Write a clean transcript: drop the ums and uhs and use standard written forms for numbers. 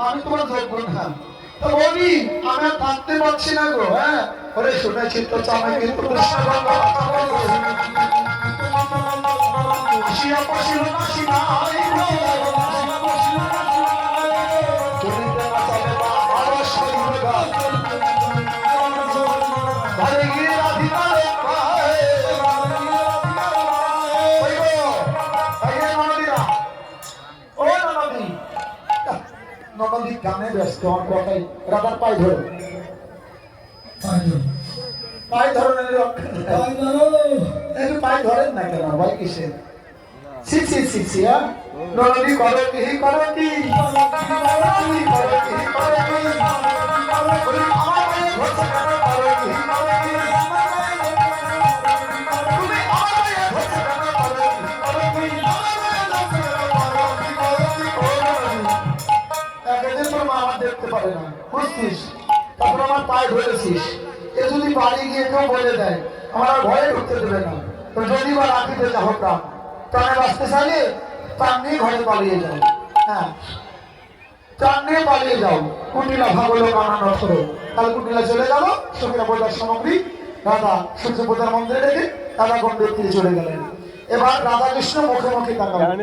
আমি তোমার যোগ্য না। তো বলি আমি আর থাকতে পারছি না গো। হ্যাঁ ওরে শুনেছি তো চামাই কিন্তু কৃষ্ণ গঙ্গা কথা বলো শিয়া পশিল না শিনাই গো চলিতে না চলে না আরো শরীর গান ঘরে গিয়ে রাধিকা রে পায় ওই গো তাই ননদিরা ও ননদি ননদি গানে ব্যস্ত আমার কথাই রাধার পায়ে ধরো পায়ে ধরনের একটু পায়ে ধরেন না কেন ভাই কিসে সি সি সি সি ননদি করো কি করো কি দেখতে পারে না বুঝছিস তারপর আমার পায়ে ধরেছিস এ যদি বাড়ি গিয়ে কেউ বলে দেয় আমার আর ভয়ে ঢুকতে দেবে না তো যদি বা রাখিতে চাহ প্রাণ প্রাণে বাঁচতে চাইলে প্রাণ নিয়ে ঘরে পালিয়ে যাও হ্যাঁ প্রাণ নিয়ে পালিয়ে যাও কুটিলা ভাগলো কানা নথরো কাল কুটিলা চলে গেল সখীরা পূজার সামগ্রী রাধা সূর্য পূজার মন্দিরে রেখে রাধা গন্ডের তীরে চলে গেলেন এবার রাধা কৃষ্ণ মুখে মুখে তাকালেন